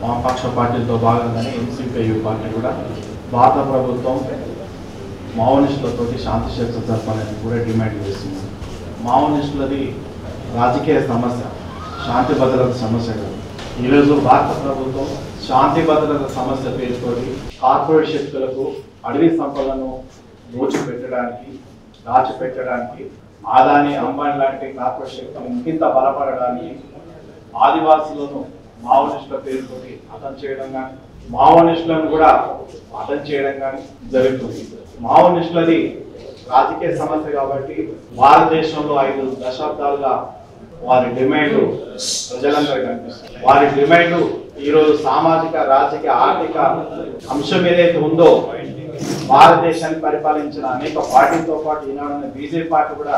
వామపక్ష పార్టీలతో భాగంగానే ఎంసీపీయూ పార్టీ కూడా భారత ప్రభుత్వం మావోయిస్టులతోటి శాంతి చర్చలు జరపాలని కూడా డిమాండ్ చేస్తుంది. మావోయిస్టులది రాజకీయ సమస్య, శాంతి భద్రత సమస్య కాదు. ఈరోజు భారత ప్రభుత్వం శాంతి భద్రత సమస్య పేరుతోటి కార్పొరేట్ శక్తులకు అడవి సంపదను దాచిపెట్టడానికి ఆదాని అంబానీ లాంటి కార్పొరేట్ శక్తులు ఇంకింత బలపడడానికి ఆదివాసులను మావోయిస్టుల పేరుతోటి హతం చేయడం కానీ మావోయిస్టులను కూడా హతం చేయడం కానీ జరుగుతుంది. మావోయిస్టులది రాజకీయ సమస్య కాబట్టి భారతదేశంలో 5 దశాబ్దాలుగా వారి డిమాండ్ ప్రజలందరూ కనిపిస్తుంది. వారి డిమాండ్ ఈరోజు సామాజిక రాజకీయ ఆర్థిక అంశం ఏదైతే ఉందో భారతదేశాన్ని పరిపాలించిన అనేక పార్టీలతో పాటు ఈనాడు బీజేపీ పార్టీ కూడా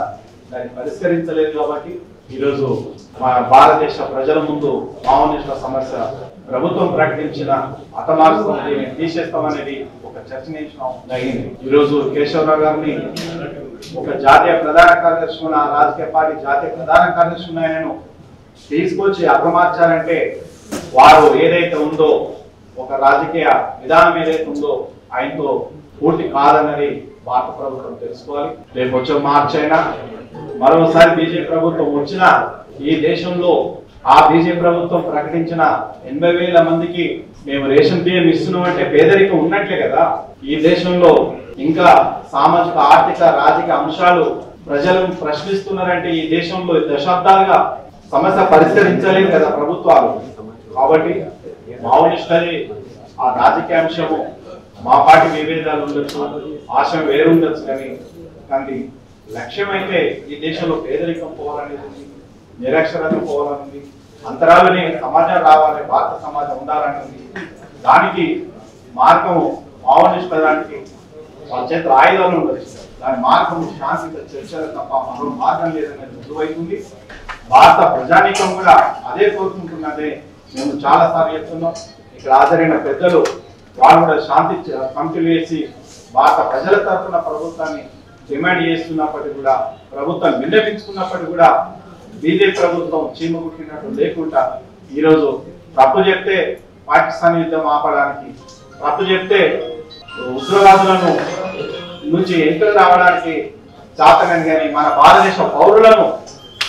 దాన్ని పరిష్కరించలేదు. కాబట్టి ఈరోజు భారతదేశ ప్రజల ముందు మావోయిస్టుల సమస్య ప్రభుత్వం ప్రకటించిన హతమార్గం తీసేస్తామనేది ఒక చర్చనీయాంశం జరిగింది. ఈరోజు కేశవరావు గారిని ఒక జాతీయ ప్రధాన కార్యదర్శి ఉన్న రాజకీయ పార్టీ జాతీయ ప్రధాన కార్యదర్శి ఉన్నాయని తీసుకొచ్చి హతమార్చాలంటే వారు ఏదైతే ఉందో ఒక రాజకీయ విధానం ఏదైతే ఉందో ఆయనతో పూర్తి కాదన్నది భారత ప్రభుత్వం తెలుసుకోవాలి. రేపు వచ్చే మార్చి అయినా మరోసారి బీజేపీ ప్రభుత్వం వచ్చినా ఈ దేశంలో ఆ బీజేపీ ప్రభుత్వం ప్రకటించిన 80,000 మందికి మేము రేషన్ బియ్యం ఇస్తున్నాం అంటే పేదరికం ఉన్నట్లే కదా. ఈ దేశంలో ఇంకా సామాజిక ఆర్థిక రాజకీయ అంశాలు ప్రజలను ప్రశ్నిస్తున్నారంటే ఈ దేశంలో దశాబ్దాలుగా సమస్య పరిష్కరించలేదు కదా ప్రభుత్వాలు. కాబట్టి మావోయిస్టులని ఆ రాజకీయ అంశము మా పార్టీ విభేదాలు ఉండొచ్చు, ఆశయం వేరు ఉండొచ్చు, కానీ లక్ష్యం అయితే ఈ దేశంలో పేదరికం పోవాలనేది ఉంది, నిరక్షరత పోవాలనేది, అంతరాలని సమాజం రావాలి, భారత సమాజం ఉండాలనేది. దానికి మార్గం మావోయిస్టుల దానికి వాళ్ళ చేతుల ఆయుధాలు ఉండదు. దాని మార్గం శాంతితో చర్చలు తప్ప మరో మార్గం లేదనేది రుజువైతుంది. భారత ప్రజానీకం కూడా అదే కోరుకుంటున్నదే మేము చాలా సార్లు చెప్తున్నాం. ఇక్కడ హాజరైన పెద్దలు వాళ్ళు కూడా శాంతి కమిటీలు వేసి భారత ప్రజల తరఫున ప్రభుత్వాన్ని డిమాండ్ చేస్తున్నప్పటికీ కూడా ప్రభుత్వం విన్నవించుకున్నప్పటికీ కూడా బీజేపీ ప్రభుత్వం చీమకుట్టినట్టు లేకుండా ఈరోజు తప్పు చెప్తే పాకిస్తాన్ యుద్ధం ఆపడానికి, తప్పు చెప్తే ఉగ్రవాదులను నుంచి ఎంపిక రావడానికి చాతనని కానీ మన భారతదేశ పౌరులను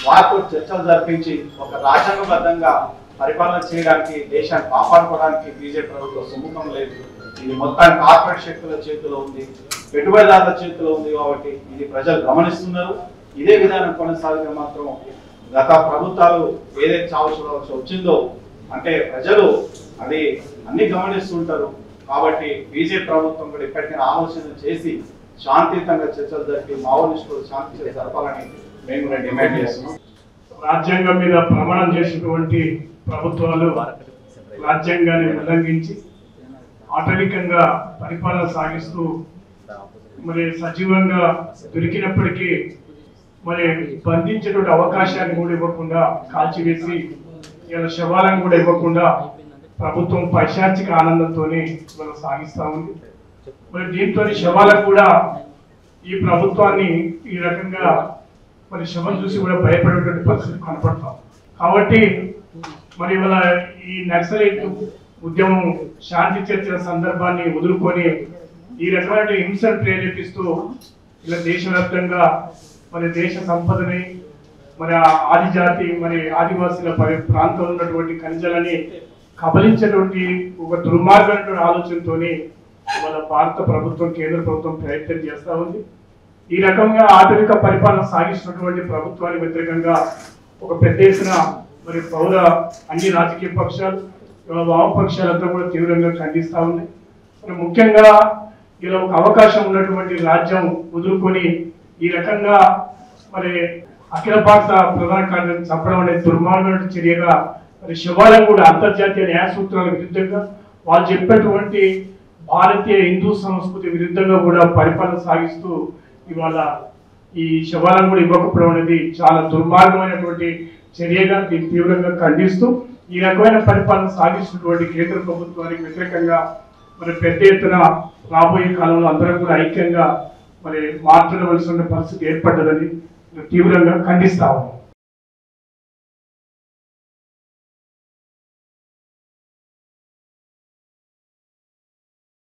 వారితో చర్చలు జరిపించి ఒక రాజ్యాంగబద్ధంగా పరిపాలన చేయడానికి, దేశాన్ని కాపాడుకోవడానికి బీజేపీ ప్రభుత్వం సుముఖం లేదు. ఇది మొత్తానికి కార్పొరేట్ శక్తుల చేతిలో ఉంది, పెట్టుబడిదారుల చేతిలో ఉంది. కాబట్టి ఇది ప్రజలు గమనిస్తున్నారు. ఇదే విధానం కొనసాగితే మాత్రం గత ప్రభుత్వాలు ఏదైతే చావుచూడవలసి వచ్చిందో అంటే ప్రజలు అది అన్ని గమనిస్తుంటారు. కాబట్టి బీజేపీ ప్రభుత్వం కూడా ఇప్పటికైనా ఆలోచన చేసి శాంతియుతంగా చర్చలు జరిపి మావోయిస్టులు శాంతి జరపాలని మేము కూడా డిమాండ్ చేస్తున్నాం. రాజ్యాంగం మీద ప్రమాణం చేసినటువంటి ప్రభుత్వాలు రాజ్యాంగాన్ని ఉల్లంఘించి ఆటవికంగా పరిపాలన సాగిస్తూ మరి సజీవంగా దొరికినప్పటికీ మరి బంధించేటువంటి అవకాశాన్ని కూడా ఇవ్వకుండా కాల్చివేసి ఇలా శవాలను కూడా ఇవ్వకుండా ప్రభుత్వం పైశాచిక ఆనందంతో మనం సాగిస్తూ ఉంది. మరి దీంతో శవాలకు కూడా ఈ ప్రభుత్వాన్ని ఈ రకంగా మరి శవం చూసి కూడా భయపడేటువంటి పరిస్థితి కనపడతాం. కాబట్టి మరి ఇవాళ ఈ నక్సలైట్ ఉద్యమం శాంతి చర్చల సందర్భాన్ని వదులుకొని ఈ రకమైన హింసను ప్రేరేపిస్తూ ఇలా దేశవ్యాప్తంగా మరి దేశ సంపదని మరి ఆదిజాతి మరి ఆదివాసీల ప్రాంతంలో ఉన్నటువంటి ఖనిజాలని కబలించేటువంటి ఒక దుర్మార్గమైనటువంటి ఆలోచనతో మన భారత ప్రభుత్వం కేంద్ర ప్రభుత్వం ప్రయత్నం చేస్తూ ఉంది. ఈ రకంగా ఆధునిక పరిపాలన సాగిస్తున్నటువంటి ప్రభుత్వానికి వ్యతిరేకంగా ఒక పెద్ద ఎత్తున మరి పౌర అన్ని రాజకీయ పక్షాలు వామపక్షాలంతా కూడా తీవ్రంగా ఖండిస్తూ ఉన్నాయి. మరి ముఖ్యంగా ఇలా ఒక అవకాశం ఉన్నటువంటి రాజ్యం వదులుకొని ఈ రకంగా మరి అఖిల భారత ప్రధాన కార్యదర్శి చంపడం అనే దుర్మార్గమైన చర్యగా మరి శివాలను కూడా అంతర్జాతీయ న్యాయ సూత్రాల విరుద్ధంగా వాళ్ళు చెప్పేటువంటి భారతీయ హిందూ సంస్కృతి విరుద్ధంగా కూడా పరిపాలన సాగిస్తూ ఇవాళ ఈ శవాలను కూడా ఇవ్వకపోవడం అనేది చాలా దుర్మార్గమైనటువంటి చర్యగా దీన్ని తీవ్రంగా ఖండిస్తూ ఈ రకమైన పరిపాలన సాగిస్తున్నటువంటి కేంద్ర ప్రభుత్వానికి వ్యతిరేకంగా మరి పెద్ద ఎత్తున రాబోయే కాలంలో అందరం కూడా ఐక్యంగా మరి మాట్లాడవలసిన పరిస్థితి ఏర్పడ్డదని తీవ్రంగా ఖండిస్తా ఉన్నాం.